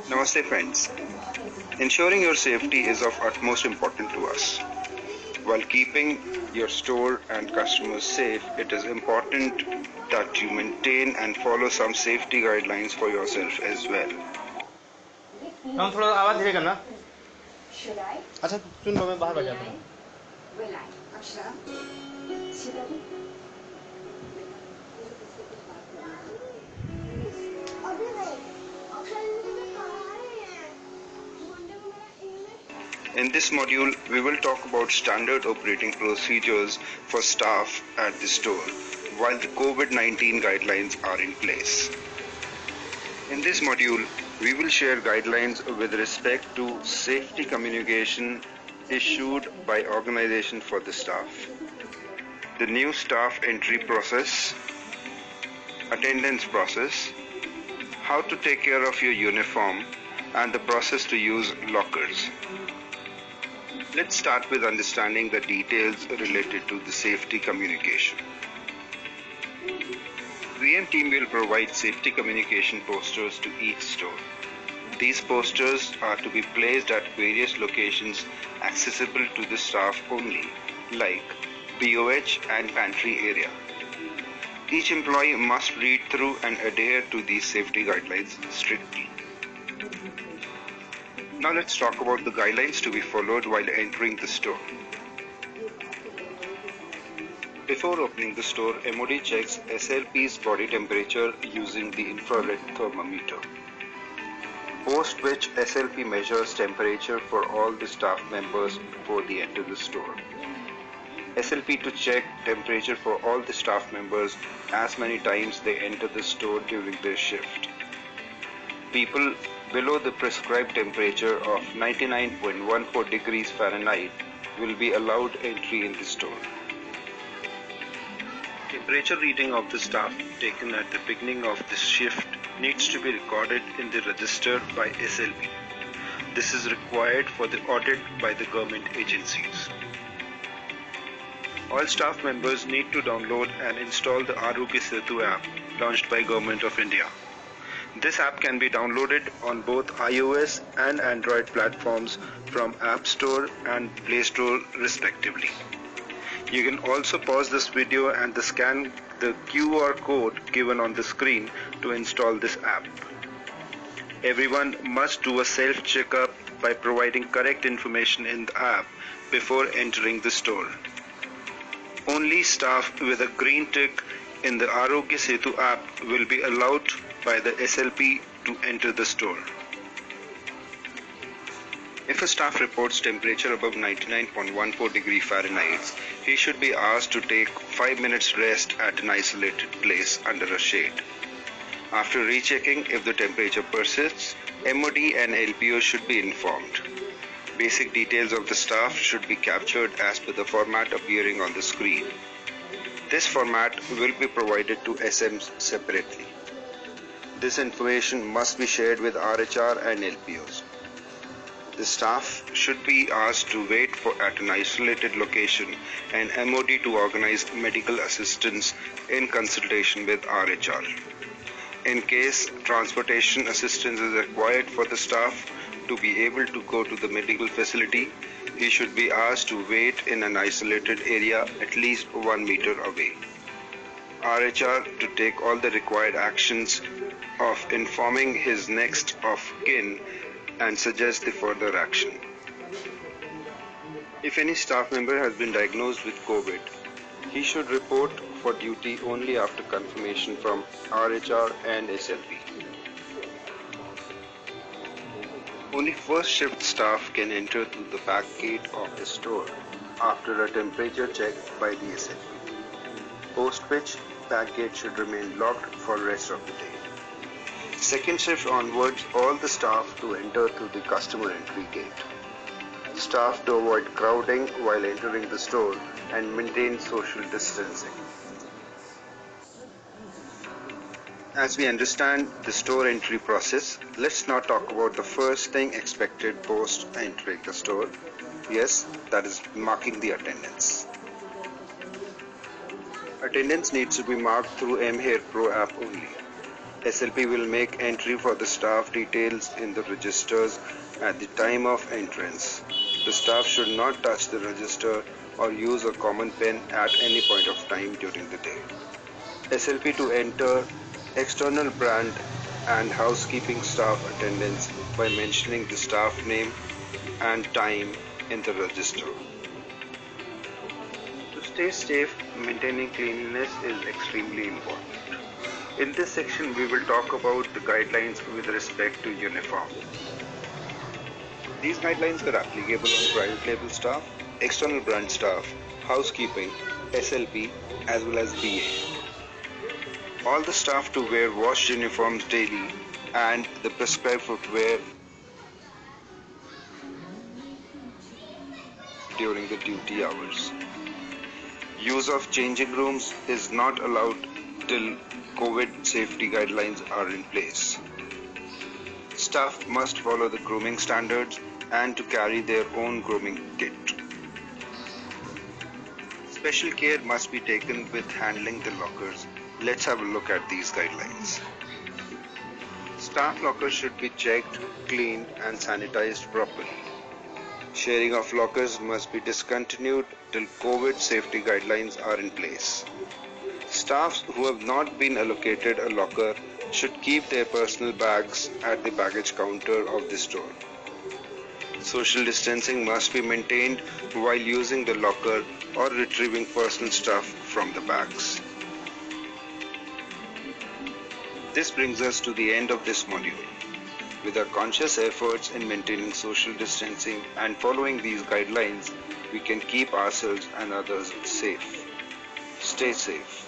Namaste friends. Ensuring your safety is of utmost importance to us. While keeping your store and customers safe, it is important that you maintain and follow some safety guidelines for yourself as well. हम थोड़ा आवाज धीरे करना। अच्छा सुन लो, मैं बाहर बैठ जाता हूँ। In this module, we will talk about standard operating procedures for staff at the store while the COVID-19 guidelines are in place. In this module, we will share guidelines with respect to safety communication issued by organization for the staff, the new staff entry process, attendance process, how to take care of your uniform, and the process to use lockers. Let's start with understanding the details related to the safety communication. VM team will provide safety communication posters to each store. These posters are to be placed at various locations accessible to the staff only, like BOH and pantry area. Each employee must read through and adhere to these safety guidelines strictly. Now let's talk about the guidelines to be followed while entering the store. Before opening the store, MOD checks SLP's body temperature using the infrared thermometer, post which SLP measures temperature for all the staff members before they enter the store. SLP to check temperature for all the staff members as many times they enter the store during their shift. People below the prescribed temperature of 99.14 degrees Fahrenheit will be allowed entry in the store. Temperature reading of the staff taken at the beginning of the shift needs to be recorded in the register by SLP. This is required for the audit by the government agencies. All staff members need to download and install the Arogya Setu app launched by Government of India. This app can be downloaded on both iOS and Android platforms from App Store and Play Store respectively. You can also pause this video and scan the QR code given on the screen to install this app. Everyone must do a self-checkup by providing correct information in the app before entering the store. Only staff with a green tick in the Arogya Setu app will be allowed by the SLP to enter the store. If a staff reports temperature above 99.14 degree Fahrenheit, he should be asked to take 5 minutes rest at an isolated place under a shade. After rechecking, if the temperature persists, MOD and LPO should be informed. Basic details of the staff should be captured as per the format appearing on the screen. This format will be provided to SMs separately. This information must be shared with RHR and LPOs. The staff should be asked to wait at an isolated location and MOD to organize medical assistance in consultation with RHR. In case transportation assistance is required for the staff to be able to go to the medical facility, he should be asked to wait in an isolated area at least 1 meter away. RHR to take all the required actions of informing his next of kin and suggest the further action. If any staff member has been diagnosed with COVID, he should report for duty only after confirmation from RHR and SLP. Only first shift staff can enter through the back gate of the store after a temperature check by the SLP, post which back gate should remain locked for rest of the day. Second shift onwards, all the staff to enter through the customer entry gate. Staff to avoid crowding while entering the store and maintain social distancing. As we understand the store entry process, let's now talk about the first thing expected post entering the store. Yes, that is marking the attendance. Attendance needs to be marked through mHair Pro app only. SLP will make entry for the staff details in the registers at the time of entrance. The staff should not touch the register or use a common pen at any point of time during the day. SLP to enter external brand and housekeeping staff attendance by mentioning the staff name and time in the register. To stay safe, maintaining cleanliness is extremely important. In this section, we will talk about the guidelines with respect to uniform. These guidelines are applicable on private label staff, external brand staff, housekeeping, SLP, as well as BA. All the staff to wear washed uniforms daily and the prescribed footwear during the duty hours. Use of changing rooms is not allowed till COVID safety guidelines are in place. Staff must follow the grooming standards and to carry their own grooming kit. Special care must be taken with handling the lockers. Let's have a look at these guidelines. Staff lockers should be checked, cleaned and sanitized properly. Sharing of lockers must be discontinued till COVID safety guidelines are in place. Staffs who have not been allocated a locker should keep their personal bags at the baggage counter of the store. Social distancing must be maintained while using the locker or retrieving personal stuff from the bags. This brings us to the end of this module. With our conscious efforts in maintaining social distancing and following these guidelines, we can keep ourselves and others safe. Stay safe.